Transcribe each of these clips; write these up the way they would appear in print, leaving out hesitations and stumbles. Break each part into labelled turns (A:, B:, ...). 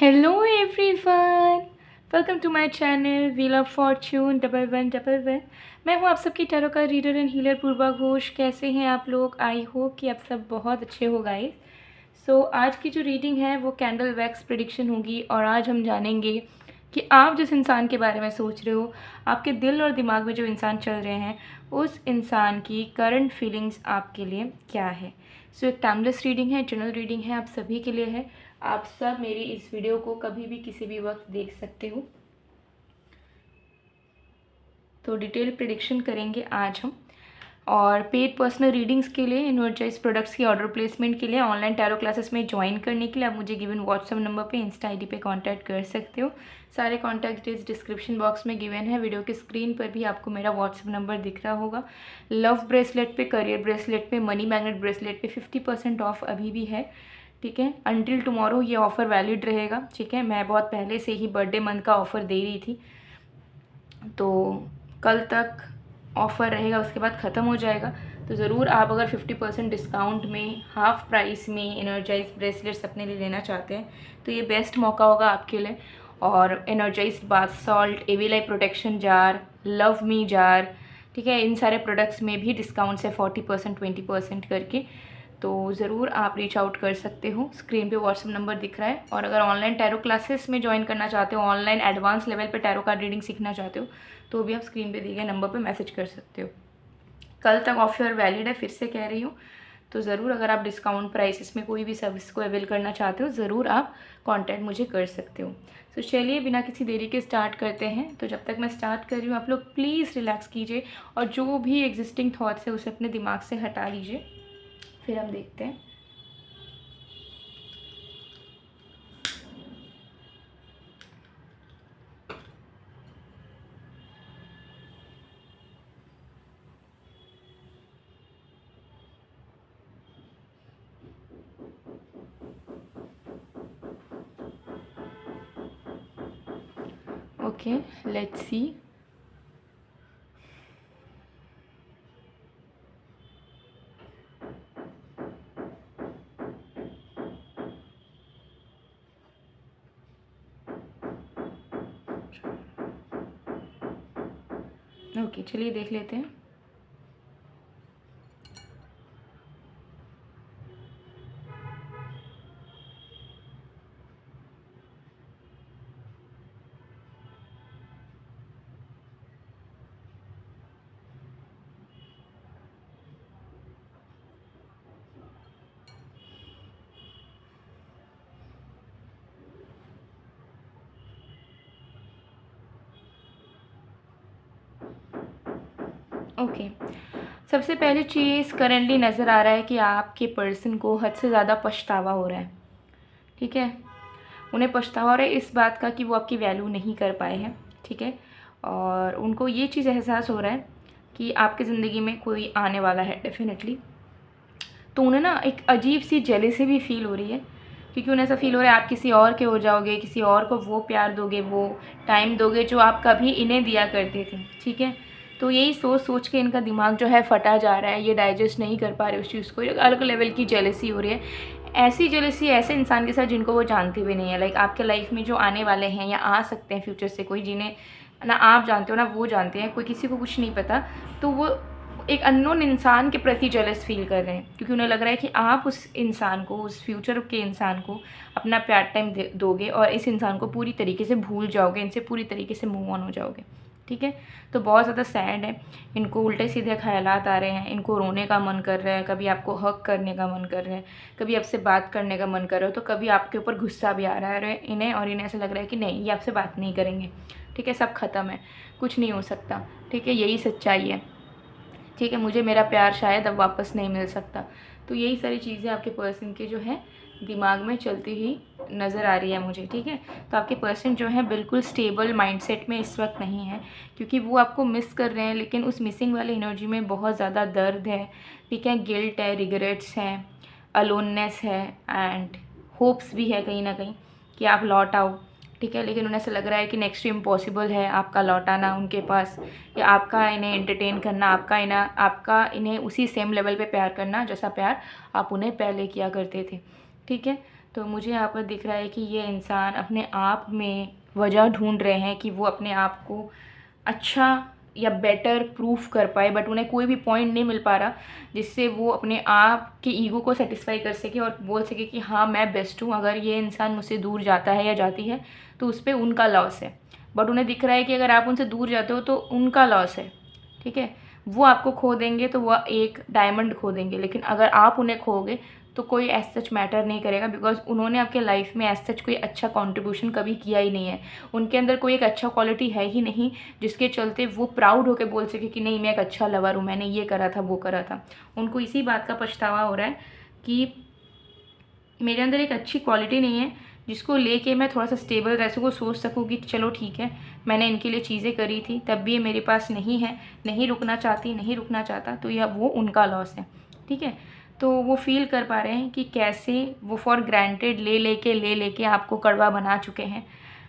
A: Hello everyone, welcome to my channel wheel of fortune 1111। मैं हूँ आप सबकी टैरो का reader and healer Purva Ghosh. कैसे हैं आप लोग? आई होप कि आप सब बहुत अच्छे हो गाइस। सो आज की जो रीडिंग है वो कैंडल वैक्स प्रेडिक्शन होगी और आज हम जानेंगे कि आप जिस इंसान के बारे में सोच रहे हो, आपके दिल और दिमाग में जो इंसान चल रहे हैं, उस इंसान की करंट फीलिंग्स आपके लिए क्या है। सो एक टाइमलेस रीडिंग है, जनरल रीडिंग है, आप सभी के लिए है। आप सब मेरी इस वीडियो को कभी भी किसी भी वक्त देख सकते हो। तो डिटेल प्रेडिक्शन करेंगे आज हम। और पेड पर्सनल रीडिंग्स के लिए, इनवर्जाइज प्रोडक्ट्स की ऑर्डर प्लेसमेंट के लिए, ऑनलाइन टैरो क्लासेस में ज्वाइन करने के लिए आप मुझे गिवन व्हाट्सएप नंबर पे, इंस्टा आईडी पे कांटेक्ट कर सकते हो। सारे कांटेक्ट डिटेल्स डिस्क्रिप्शन बॉक्स में गिवन है। वीडियो के स्क्रीन पर भी आपको मेरा व्हाट्सएप नंबर दिख रहा होगा। लव ब्रेसलेट पे, करियर ब्रेसलेट पे, मनी मैग्नेट ब्रेसलेट पे 50% ऑफ अभी भी है। ठीक है, अनटिल टुमारो ये ऑफ़र वैलिड रहेगा। ठीक है, मैं बहुत पहले से ही बर्थडे मंथ का ऑफ़र दे रही थी, तो कल तक ऑफ़र रहेगा, उसके बाद ख़त्म हो जाएगा। तो ज़रूर आप अगर 50% डिस्काउंट में, हाफ़ प्राइस में एनर्जाइज ब्रेसलेट्स अपने लिए लेना चाहते हैं तो ये बेस्ट मौका होगा आपके लिए। और energize bath salt, AV life protection jar, love me jar, ठीक है, इन सारे प्रोडक्ट्स में भी डिस्काउंट्स है 40% 20% करके। तो ज़रूर आप रीच आउट कर सकते हो। स्क्रीन पे व्हाट्सएप नंबर दिख रहा है। और अगर ऑनलाइन टैरो क्लासेस में ज्वाइन करना चाहते हो, ऑनलाइन एडवांस लेवल पे टैरो कार्ड रीडिंग सीखना चाहते हो, तो भी आप स्क्रीन पे दिए गए नंबर पे मैसेज कर सकते हो। कल तक ऑफर वैलिड है, फिर से कह रही हूँ। तो ज़रूर अगर आप डिस्काउंट प्राइसेस में कोई भी सर्विस को अवेल करना चाहते हो, ज़रूर आप कॉन्टैक्ट मुझे कर सकते हो। तो चलिए बिना किसी देरी के स्टार्ट करते हैं। तो जब तक मैं स्टार्ट कर रही हूँ, आप लोग प्लीज़ रिलैक्स कीजिए और जो भी एग्जिस्टिंग थॉट्स है उसे अपने दिमाग से हटा लीजिए, फिर हम देखते हैं। Okay, let's see. ओके, चलिए देख लेते हैं। ओके, सबसे पहले चीज़ करंटली नज़र आ रहा है कि आपके पर्सन को हद से ज़्यादा पछतावा हो रहा है। ठीक है, उन्हें पछतावा हो रहा है इस बात का कि वो आपकी वैल्यू नहीं कर पाए हैं। ठीक है, और उनको ये चीज़ एहसास हो रहा है कि आपकी ज़िंदगी में कोई आने वाला है डेफिनेटली। तो उन्हें ना एक अजीब सी जेलसी भी फील हो रही है, क्योंकि उन्हें ऐसा फील हो रहा है आप किसी और के हो जाओगे, किसी और को वो प्यार दोगे, वो टाइम दोगे जो आप कभी इन्हें दिया करते थे। ठीक है, तो यही सोच सोच के इनका दिमाग जो है फटा जा रहा है, ये डाइजेस्ट नहीं कर पा रहे उस चीज़ को। एक अलग लेवल की जेलसी हो रही है, ऐसी जेलसी ऐसे इंसान के साथ जिनको वो जानते भी नहीं है। लाइक आपके लाइफ में जो आने वाले हैं या आ सकते हैं फ्यूचर से, कोई जिन्हें ना आप जानते हो ना वो जानते हैं, कोई किसी को कुछ नहीं पता, तो वो एक अननोन इंसान के प्रति जेलस फील कर रहे हैं, क्योंकि उन्हें लग रहा है कि आप उस इंसान को, उस फ्यूचर के इंसान को अपना प्यार टाइम दोगे और इस इंसान को पूरी तरीके से भूल जाओगे, इनसे पूरी तरीके से मूव ऑन हो जाओगे। ठीक है, तो बहुत ज़्यादा सैड है, इनको उल्टे सीधे ख्यालात आ रहे हैं, इनको रोने का मन कर रहा है, कभी आपको हक करने का मन कर रहा है, कभी आपसे बात करने का मन कर रहा है, तो कभी आपके ऊपर गुस्सा भी आ रहा है इन्हें, और इन्हें ऐसा लग रहा है कि नहीं, ये आपसे बात नहीं करेंगे। ठीक है, सब ख़त्म है, कुछ नहीं हो सकता। ठीक है, यही सच्चाई है। ठीक है, मुझे मेरा प्यार शायद अब वापस नहीं मिल सकता। तो यही सारी चीज़ें आपके पर्सन के जो है दिमाग में चलती हुई नज़र आ रही है मुझे। ठीक है, तो आपके पर्सन जो है बिल्कुल स्टेबल माइंडसेट में इस वक्त नहीं है, क्योंकि वो आपको मिस कर रहे हैं, लेकिन उस मिसिंग वाली एनर्जी में बहुत ज़्यादा दर्द है। ठीक है, गिल्ट है, रिग्रेट्स हैं, अलोननेस है, एंड होप्स भी है कहीं ना कहीं कि आप लौट आओ। ठीक है, लेकिन उन्हें ऐसा लग रहा है कि नेक्स्ट इम्पॉसिबल है आपका लौट आना उनके पास, या आपका इन्हें एंटरटेन करना, आपका इन्हें उसी सेम लेवल पे प्यार करना जैसा प्यार आप उन्हें पहले किया करते थे। ठीक है, तो मुझे यहाँ पर दिख रहा है कि ये इंसान अपने आप में वजह ढूंढ रहे हैं कि वो अपने आप को अच्छा या बेटर प्रूफ कर पाए, बट उन्हें कोई भी पॉइंट नहीं मिल पा रहा जिससे वो अपने आप के ईगो को सेटिस्फाई कर सके और बोल सके कि हाँ मैं बेस्ट हूँ। अगर ये इंसान मुझसे दूर जाता है या जाती है तो उस पर उनका लॉस है, बट उन्हें दिख रहा है कि अगर आप उनसे दूर जाते हो तो उनका लॉस है। ठीक है, वो आपको खो देंगे तो वह एक डायमंड खो देंगे, लेकिन अगर आप उन्हें खोगे तो कोई एज सच मैटर नहीं करेगा, बिकॉज उन्होंने आपके लाइफ में एज सच कोई अच्छा कंट्रीब्यूशन कभी किया ही नहीं है। उनके अंदर कोई एक अच्छा क्वालिटी है ही नहीं जिसके चलते वो प्राउड होकर बोल सके कि नहीं मैं एक अच्छा लवर हूँ, मैंने ये करा था वो करा था। उनको इसी बात का पछतावा हो रहा है कि मेरे अंदर एक अच्छी क्वालिटी नहीं है जिसको लेके मैं थोड़ा सा स्टेबल रह सकूँ, सोच सकूँ कि चलो ठीक है मैंने इनके लिए चीज़ें करी थी, तब भी ये मेरे पास नहीं है, नहीं रुकना चाहती, नहीं रुकना चाहता, तो यह वो उनका लॉस है। ठीक है, तो वो फील कर पा रहे हैं कि कैसे वो फॉर ग्रांटेड ले लेके आपको कड़वा बना चुके हैं।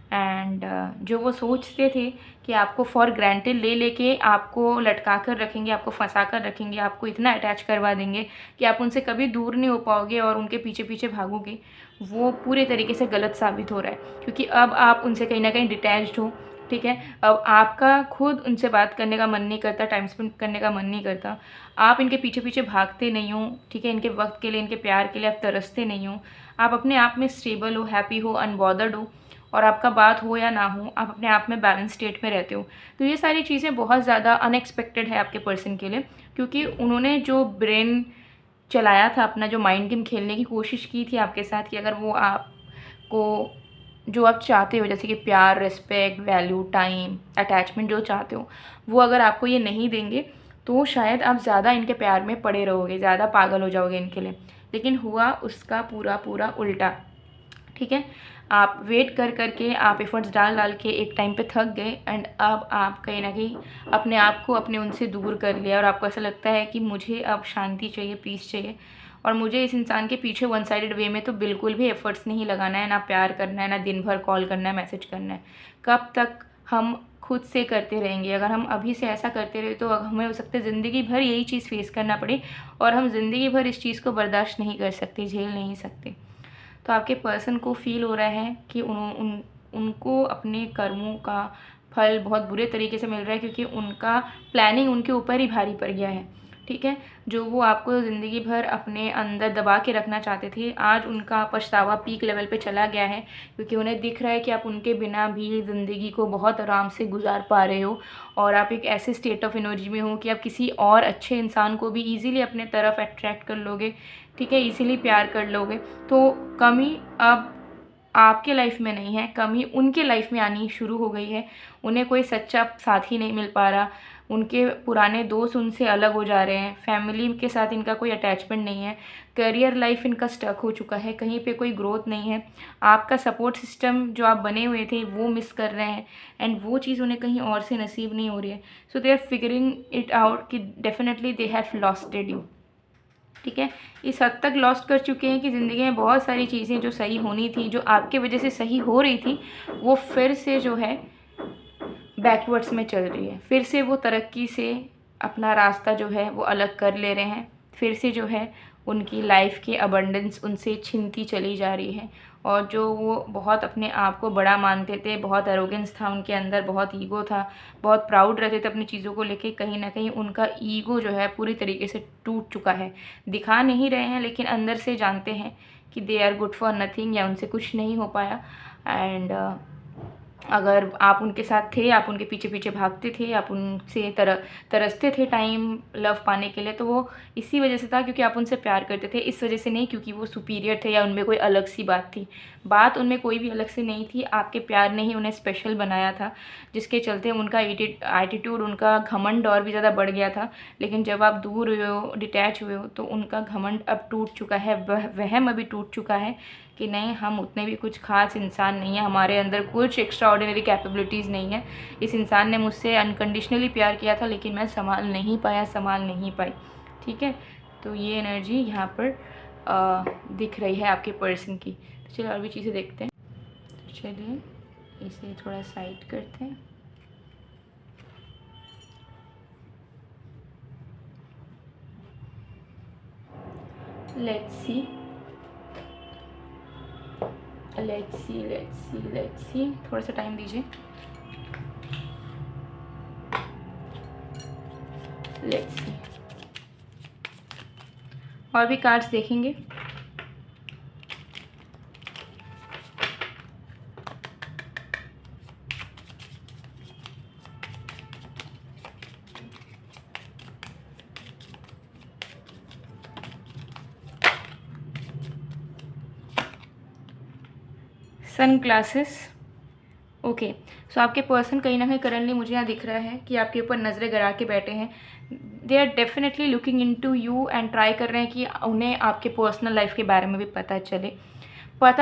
A: एंड जो वो सोचते थे कि आपको फॉर ग्रांटेड ले लेके आपको लटका कर रखेंगे, आपको फंसा कर रखेंगे, आपको इतना अटैच करवा देंगे कि आप उनसे कभी दूर नहीं हो पाओगे और उनके पीछे पीछे भागोगे, वो पूरे तरीके से गलत साबित हो रहा है। क्योंकि अब आप उनसे कहीं ना कहीं डिटैच्ड हो। ठीक है, अब आपका खुद उनसे बात करने का मन नहीं करता, टाइम स्पेंड करने का मन नहीं करता, आप इनके पीछे पीछे भागते नहीं हो। ठीक है, इनके वक्त के लिए, इनके प्यार के लिए आप तरसते नहीं हो। आप अपने आप में स्टेबल हो, हैप्पी हो, अनबॉदर्ड हो, और आपका बात हो या ना हो आप अपने आप में बैलेंस स्टेट में रहते हो। तो ये सारी चीज़ें बहुत ज़्यादा अनएक्सपेक्टेड है आपके पर्सन के लिए, क्योंकि उन्होंने जो ब्रेन चलाया था, अपना जो माइंड गेम खेलने की कोशिश की थी आपके साथ, कि अगर वो आपको जो आप चाहते हो, जैसे कि प्यार, रिस्पेक्ट, वैल्यू, टाइम, अटैचमेंट जो चाहते हो, वो अगर आपको ये नहीं देंगे तो शायद आप ज़्यादा इनके प्यार में पड़े रहोगे, ज़्यादा पागल हो जाओगे इनके लिए। लेकिन हुआ उसका पूरा पूरा उल्टा। ठीक है, आप वेट कर करके, आप एफर्ट्स डाल डाल के एक टाइम पे थक गए, एंड अब आप कहीं ना कहीं अपने आप को अपने उनसे दूर कर लिया और आपको ऐसा लगता है कि मुझे अब शांति चाहिए, पीस चाहिए, और मुझे इस इंसान के पीछे वन साइडेड वे में तो बिल्कुल भी एफर्ट्स नहीं लगाना है, ना प्यार करना है, ना दिन भर कॉल करना है, मैसेज करना है। कब तक हम खुद से करते रहेंगे? अगर हम अभी से ऐसा करते रहे तो हमें हो सकता है ज़िंदगी भर यही चीज़ फेस करना पड़े, और हम ज़िंदगी भर इस चीज़ को बर्दाश्त नहीं कर सकते, झेल नहीं सकते। तो आपके पर्सन को फील हो रहा है कि उनको अपने कर्मों का फल बहुत बुरे तरीके से मिल रहा है, क्योंकि उनका प्लानिंग उनके ऊपर ही भारी पड़ गया है। ठीक है, जो वो आपको ज़िंदगी भर अपने अंदर दबा के रखना चाहते थे, आज उनका पछतावा पीक लेवल पे चला गया है, क्योंकि उन्हें दिख रहा है कि आप उनके बिना भी ज़िंदगी को बहुत आराम से गुजार पा रहे हो, और आप एक ऐसे स्टेट ऑफ एनर्जी में हो कि आप किसी और अच्छे इंसान को भी ईज़िली अपने तरफ अट्रैक्ट कर लोगे। ठीक है, इसीलिए प्यार कर लोगे। तो कमी अब आपके लाइफ में नहीं है, कमी उनके लाइफ में आनी शुरू हो गई है। उन्हें कोई सच्चा साथी नहीं मिल पा रहा, उनके पुराने दोस्त उनसे अलग हो जा रहे हैं, फैमिली के साथ इनका कोई अटैचमेंट नहीं है, करियर लाइफ इनका स्टक हो चुका है, कहीं पे कोई ग्रोथ नहीं है। आपका सपोर्ट सिस्टम जो आप बने हुए थे वो मिस कर रहे हैं, एंड वो चीज़ उन्हें कहीं और से नसीब नहीं हो रही है। So they are figuring it out कि definitely they have losted you. ठीक है, इस हद तक लॉस्ट कर चुके हैं कि ज़िंदगी में बहुत सारी चीज़ें जो सही होनी थी, जो आपके वजह से सही हो रही थी, वो फिर से जो है बैकवर्ड्स में चल रही है। फिर से वो तरक्की से अपना रास्ता जो है वो अलग कर ले रहे हैं, फिर से जो है उनकी लाइफ की अबंडेंस उनसे छिनती चली जा रही है। और जो वो बहुत अपने आप को बड़ा मानते थे, बहुत एरोगेंस था उनके अंदर, बहुत ईगो था, बहुत प्राउड रहते थे अपनी चीज़ों को लेके, कहीं ना कहीं उनका ईगो जो है पूरी तरीके से टूट चुका है। दिखा नहीं रहे हैं, लेकिन अंदर से जानते हैं कि they are good for nothing, या उनसे कुछ नहीं हो पाया। एंड अगर आप उनके साथ थे, आप उनके पीछे पीछे भागते थे, आप उनसे तरसते थे टाइम लव पाने के लिए, तो वो इसी वजह से था क्योंकि आप उनसे प्यार करते थे, इस वजह से नहीं क्योंकि वो सुपीरियर थे या उनमें कोई अलग सी बात थी। बात उनमें कोई भी अलग से नहीं थी, आपके प्यार ने ही उन्हें स्पेशल बनाया था, जिसके चलते उनका एटीट्यूड, उनका घमंड और भी ज़्यादा बढ़ गया था। लेकिन जब आप दूर हुए हो, डिटैच हुए हो, तो उनका घमंड अब टूट चुका है, वहम अभी टूट चुका है कि नहीं, हम उतने भी कुछ खास इंसान नहीं है, हमारे अंदर कुछ एक्स्ट्रा ऑर्डिनरी कैपेबिलिटीज़ नहीं है। इस इंसान ने मुझसे अनकंडीशनली प्यार किया था, लेकिन मैं संभाल नहीं पाया, संभाल नहीं पाई। ठीक है, तो ये एनर्जी यहाँ पर दिख रही है आपके पर्सन की। तो चलिए और भी चीज़ें देखते हैं। तो चलिए इसे थोड़ा साइड करते हैं। Let's see. लेट्स सी, थोड़ा सा टाइम दीजिए। लेट्स सी, और भी कार्ड्स देखेंगे। Sun glasses, okay. सो आपके पर्सन कहीं ना कहीं करंटली मुझे यहाँ दिख रहा है कि आपके ऊपर नज़रें गड़ा के बैठे हैं। They are definitely looking into you and try कर रहे हैं कि उन्हें आपके पर्सनल लाइफ के बारे में भी पता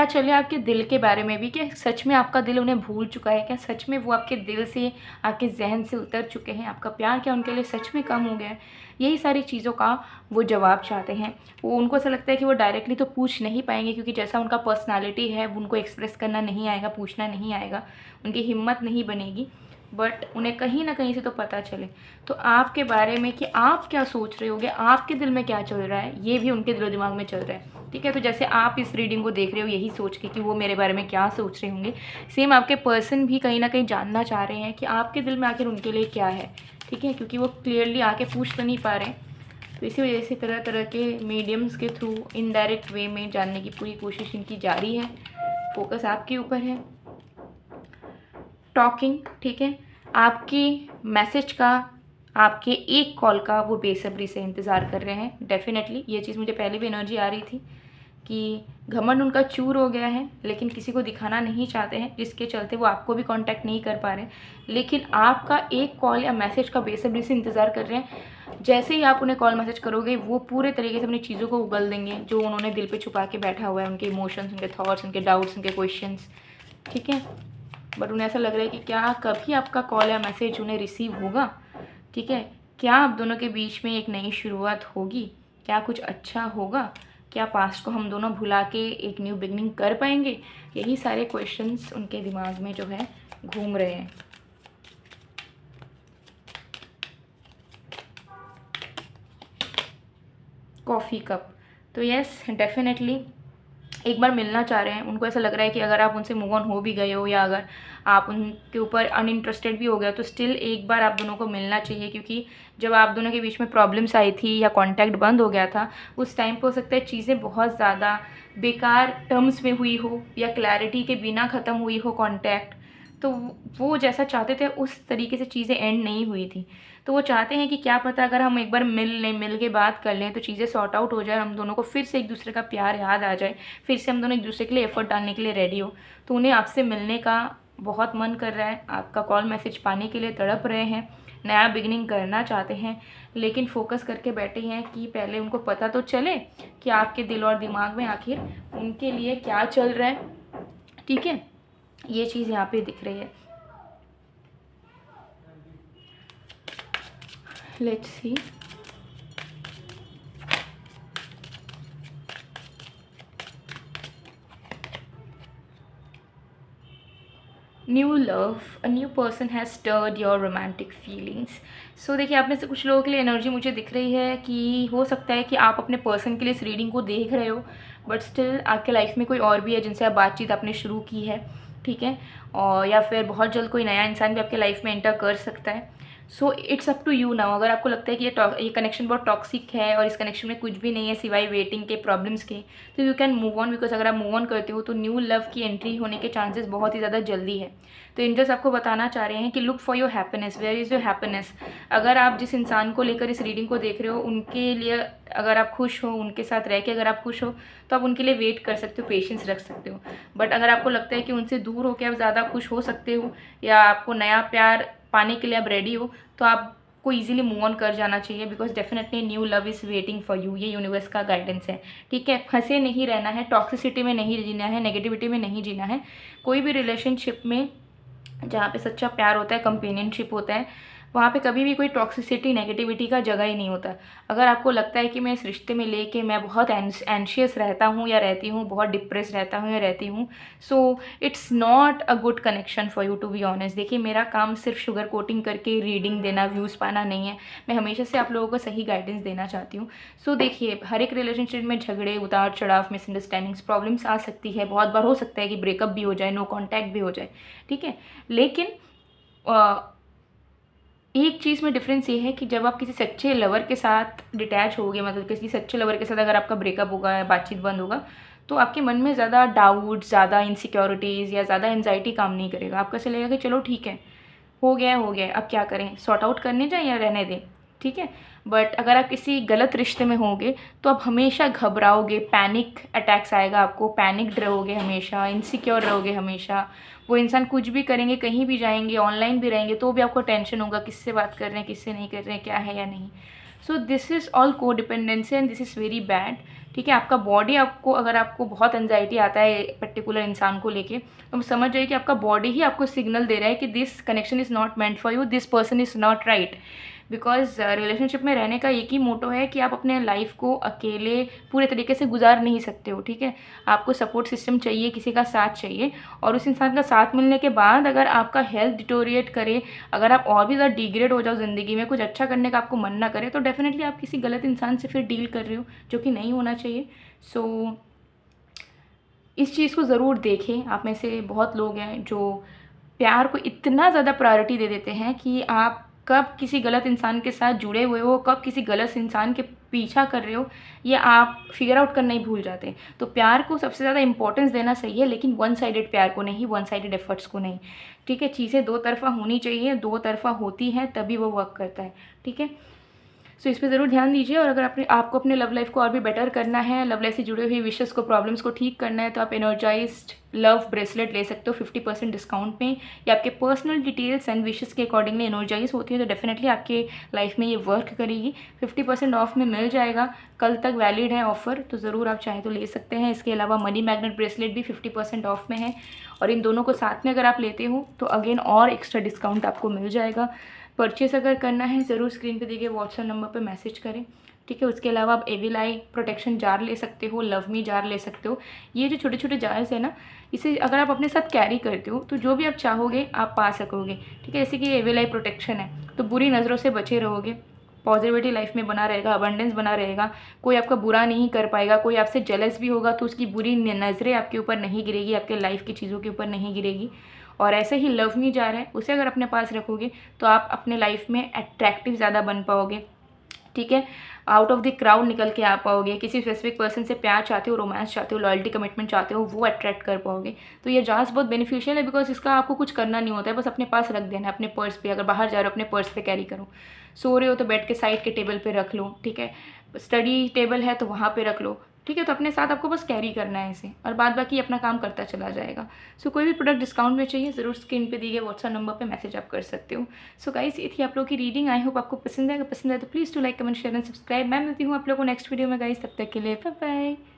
A: चले आपके दिल के बारे में भी, कि सच में आपका दिल उन्हें भूल चुका है क्या, सच में वो आपके दिल से, आपके जहन से उतर चुके हैं, आपका प्यार क्या उनके लिए सच में कम हो गया है। यही सारी चीज़ों का वो जवाब चाहते हैं। वो उनको ऐसा लगता है कि वो डायरेक्टली तो पूछ नहीं पाएंगे, क्योंकि जैसा उनका पर्सनालिटी है वो उनको एक्सप्रेस करना नहीं आएगा, पूछना नहीं आएगा, उनकी हिम्मत नहीं बनेगी। बट उन्हें कहीं ना कहीं से तो पता चले तो आपके बारे में कि आप क्या सोच रहे होगे, आपके दिल में क्या चल रहा है, ये भी उनके दिलो दिमाग में चल रहा है। ठीक है, तो जैसे आप इस रीडिंग को देख रहे हो यही सोच के कि वो मेरे बारे में क्या सोच रहे होंगे, सेम आपके पर्सन भी कहीं ना कहीं जानना चाह रहे हैं कि आपके दिल में आखिर उनके लिए क्या है। ठीक है, क्योंकि वो क्लियरली आके पूछ तो नहीं पा रहे, तो इसी वजह से तरह तरह के मीडियम्स के थ्रू इनडायरेक्ट वे में जानने की पूरी कोशिश इनकी जारी है। फोकस आपके ऊपर है, टॉकिंग। ठीक है, आपकी मैसेज का, आपके एक कॉल का वो बेसब्री से इंतज़ार कर रहे हैं। डेफिनेटली ये चीज़ मुझे पहले भी एनर्जी आ रही थी कि घमंड उनका चूर हो गया है, लेकिन किसी को दिखाना नहीं चाहते हैं, जिसके चलते वो आपको भी कांटेक्ट नहीं कर पा रहे, लेकिन आपका एक कॉल या मैसेज का बेसब्री से इंतज़ार कर रहे हैं। जैसे ही आप उन्हें कॉल मैसेज करोगे वो पूरे तरीके से अपनी चीज़ों को उगल देंगे जो उन्होंने दिल पे छुपा के बैठा हुआ है, उनके इमोशंस, उनके थॉट्स, उनके डाउट्स, उनके क्वेश्चंस। ठीक है, बट उन्हें ऐसा लग रहा है कि क्या कभी आपका कॉल या मैसेज उन्हें रिसीव होगा। ठीक है, क्या आप दोनों के बीच में एक नई शुरुआत होगी, क्या कुछ अच्छा होगा, क्या पास्ट को हम दोनों भुला के एक न्यू बिगनिंग कर पाएंगे। यही सारे क्वेश्चंस उनके दिमाग में जो है घूम रहे हैं। कॉफ़ी कप, तो यस डेफिनेटली एक बार मिलना चाह रहे हैं। उनको ऐसा लग रहा है कि अगर आप उनसे मूव ऑन हो भी गए हो या अगर आप उनके ऊपर अनइंटरेस्टेड भी हो गए तो स्टिल एक बार आप दोनों को मिलना चाहिए, क्योंकि जब आप दोनों के बीच में प्रॉब्लम्स आई थी या कांटेक्ट बंद हो गया था उस टाइम पे हो सकता है चीज़ें बहुत ज़्यादा बेकार टर्म्स में हुई हो या क्लैरिटी के बिना ख़त्म हुई हो कांटेक्ट, तो वो जैसा चाहते थे उस तरीके से चीज़ें एंड नहीं हुई थी। तो वो चाहते हैं कि क्या पता अगर हम एक बार मिल लें, मिल के बात कर लें तो चीज़ें सॉर्ट आउट हो जाए, हम दोनों को फिर से एक दूसरे का प्यार याद आ जाए, फिर से हम दोनों एक दूसरे के लिए एफर्ट डालने के लिए रेडी हो। तो उन्हें आपसे मिलने का बहुत मन कर रहा है, आपका कॉल मैसेज पाने के लिए तड़प रहे हैं, नया बिगिनिंग करना चाहते हैं, लेकिन फोकस करके बैठे हैं कि पहले उनको पता तो चले कि आपके दिल और दिमाग में आखिर उनके लिए क्या चल रहा है। ठीक है, ये चीज़ यहाँ पे दिख रही है। Let's see, new love, a new person has stirred your romantic feelings. So देखिए, आप में से कुछ लोगों के लिए एनर्जी मुझे दिख रही है कि हो सकता है कि आप अपने पर्सन के लिए इस रीडिंग को देख रहे हो, बट स्टिल आपके लाइफ में कोई और भी है जिनसे आप बातचीत आपने शुरू की है। ठीक है, और या फिर बहुत जल्द कोई नया इंसान भी आपके लाइफ में एंटर कर सकता है। So it's up to you now. अगर आपको लगता है कि ये कनेक्शन बहुत टॉक्सिक है और इस कनेक्शन में कुछ भी नहीं है सिवाय वेटिंग के, प्रॉब्लम्स के, तो you can move on, because अगर आप मूव ऑन करते हो तो न्यू लव की एंट्री होने के चांसेस बहुत ही ज़्यादा जल्दी है। तो एंजल्स आपको बताना चाह रहे हैं कि look for your happiness, where is your happiness. अगर आप जिस इंसान को लेकर इस रीडिंग को देख रहे हो उनके लिए अगर आप खुश हो, उनके साथ रह के अगर आप खुश हो तो आप उनके लिए वेट कर सकते हो, पेशेंस रख सकते हो। बट अगर आपको लगता है कि उनसे दूर होकर आप ज़्यादा खुश हो सकते हो या आपको नया प्यार पाने के लिए आप रेडी हो, तो आपको ईजिली मूव ऑन कर जाना चाहिए, because definitely new love is waiting for you. ये यूनिवर्स का गाइडेंस है। ठीक है, फंसे नहीं रहना है, टॉक्सिसिटी में नहीं जीना है, नेगेटिविटी में नहीं जीना है। कोई भी रिलेशनशिप में जहाँ पे सच्चा प्यार होता है, कंपेनियनशिप होता है, वहाँ पे कभी भी कोई टॉक्सिसिटी नेगेटिविटी का जगह ही नहीं होता। अगर आपको लगता है कि मैं इस रिश्ते में लेके मैं बहुत एंशियस रहता हूँ या रहती हूँ, बहुत डिप्रेस रहता हूँ या रहती हूँ, so it's not a good connection for you, to be honest. देखिए, मेरा काम सिर्फ शुगर कोटिंग करके रीडिंग देना, व्यूज़ पाना नहीं है। मैं हमेशा से आप लोगों को सही गाइडेंस देना चाहती हूँ। सो देखिए, हर एक रिलेशनशिप में झगड़े, उतार चढ़ाव, मिसअंडरस्टैंडिंग्स, प्रॉब्लम्स आ सकती है। बहुत बार हो सकता है कि ब्रेकअप भी हो जाए, नो कॉन्टैक्ट भी हो जाए, ठीक है। लेकिन एक चीज़ में डिफरेंस ये है कि जब आप किसी सच्चे लवर के साथ डिटैच होगे, मतलब किसी सच्चे लवर के साथ अगर आपका ब्रेकअप होगा या बातचीत बंद होगा, तो आपके मन में ज़्यादा डाउट, ज़्यादा इनसिक्योरिटीज़ या ज़्यादा एंजाइटी काम नहीं करेगा। आपको ऐसा लगेगा कि चलो ठीक है, हो गया, अब क्या करें, सॉर्ट आउट करने जाएँ या रहने दें, ठीक है। बट अगर आप किसी गलत रिश्ते में होंगे तो आप हमेशा घबराओगे, पैनिक अटैक्स आएगा आपको, पैनिक्ड रहोगे हमेशा, इनसिक्योर रहोगे हमेशा। वो इंसान कुछ भी करेंगे, कहीं भी जाएंगे, ऑनलाइन भी रहेंगे, तो भी आपको टेंशन होगा, किससे बात कर रहे हैं, किससे नहीं कर रहे हैं, क्या है या नहीं। सो दिस इज़ ऑल को dependency and this is very bad, ठीक है। आपका बॉडी आपको, अगर आपको बहुत एंजाइटी आता है पर्टिकुलर इंसान को लेके, तो समझ जाइए कि आपका बॉडी ही आपको सिग्नल दे रहा है कि this connection is not meant for you, this person is not right. Because relationship में रहने का एक ही मोटो है कि आप अपने लाइफ को अकेले पूरे तरीके से गुजार नहीं सकते हो, ठीक है। आपको सपोर्ट सिस्टम चाहिए, किसी का साथ चाहिए। और उस इंसान का साथ मिलने के बाद अगर आपका हेल्थ डिटोरिएट करे, अगर आप और भी ज़्यादा डिग्रेड हो जाओ ज़िंदगी में, कुछ अच्छा करने का आपको मन ना करे, तो डेफिनेटली आप किसी गलत इंसान से फिर डील कर रहे हो, जो कि नहीं होना चाहिए। सो इस चीज़ को ज़रूर देखें। आप में से बहुत लोग हैं जो प्यार को इतना ज़्यादा प्रायोरिटी दे देते हैं कि आप कब किसी गलत इंसान के साथ जुड़े हुए हो, कब किसी गलत इंसान के पीछा कर रहे हो, ये आप फिगर आउट करना ही भूल जाते हैं। तो प्यार को सबसे ज़्यादा इंपॉर्टेंस देना सही है, लेकिन वन साइडेड प्यार को नहीं, वन साइडेड एफर्ट्स को नहीं, ठीक है। चीज़ें दो तरफ़ा होनी चाहिए, दो तरफ़ा होती हैं तभी वो वर्क करता है, ठीक है। सो इस पे ज़रूर ध्यान दीजिए। और अगर आपको अपने लव लाइफ को और भी बेटर करना है, लव लाइफ से जुड़े हुई विशेज़ को, प्रॉब्लम्स को ठीक करना है, तो आप एनर्जाइज्ड लव ब्रेसलेट ले सकते हो 50% डिस्काउंट में। ये आपके पर्सनल डिटेल्स एंड विशेज़ के अकॉर्डिंगली एनर्जाइज होती है, तो डेफिनेटली आपके लाइफ में ये वर्क करेगी। 50% ऑफ में मिल जाएगा, कल तक वैलिड है ऑफर, तो ज़रूर आप चाहें तो ले सकते हैं। इसके अलावा मनी मैग्नेट ब्रेसलेट भी 50% ऑफ में है, और इन दोनों को साथ में अगर आप लेते हो तो अगेन और एक्स्ट्रा डिस्काउंट आपको मिल जाएगा। परचेस अगर करना है ज़रूर स्क्रीन पे दिए गए व्हाट्सएप नंबर पे मैसेज करें, ठीक है। उसके अलावा आप एविल आई प्रोटेक्शन जार ले सकते हो, लव मी जार ले सकते हो। ये जो छोटे छोटे जार्स है ना, इसे अगर आप अपने साथ कैरी करते हो तो जो भी आप चाहोगे आप पा सकोगे, ठीक है। जैसे कि एविल आई प्रोटेक्शन है, तो बुरी नज़रों से बचे रहोगे, पॉजिटिविटी लाइफ में बना रहेगा, अबंडेंस बना रहेगा, कोई आपका बुरा नहीं कर पाएगा। कोई आपसे जेलस भी होगा तो उसकी बुरी नज़रें आपके ऊपर नहीं गिरेगी, आपके लाइफ की चीज़ों के ऊपर नहीं गिरेगी। और ऐसे ही लव मी जार है, उसे अगर अपने पास रखोगे तो आप अपने लाइफ में अट्रैक्टिव ज़्यादा बन पाओगे, ठीक है। आउट ऑफ द क्राउड निकल के आ पाओगे, किसी स्पेसिफिक पर्सन से प्यार चाहते हो, रोमांस चाहते हो, लॉयल्टी कमिटमेंट चाहते हो, वो अट्रैक्ट कर पाओगे। तो ये जार्स बहुत बेनिफिशियल है, बिकॉज इसका आपको कुछ करना नहीं होता है, बस अपने पास रख देना है, अपने पर्स पे। अगर बाहर जा रहे हो अपने पर्स पे कैरी करो, सो रहे हो तो बेड के साइड के टेबल पे रख लो, ठीक है। स्टडी टेबल है तो वहाँ पे रख लो, ठीक है। तो अपने साथ आपको बस कैरी करना है इसे, और बाद बाकी अपना काम करता चला जाएगा। सो कोई भी प्रोडक्ट डिस्काउंट में चाहिए ज़रूर स्क्रीन पे दिए गए व्हाट्सएप नंबर पे मैसेज आप कर सकते हो। सो गाइस, ये थी आप लोगों की रीडिंग। आई होप आपको पसंद है। अगर पसंद है तो please do like, comment, share and subscribe. मैं मिलती हूँ आप लोगों को नेक्स्ट वीडियो में गाइस, तब तक के लिए बाय बाय।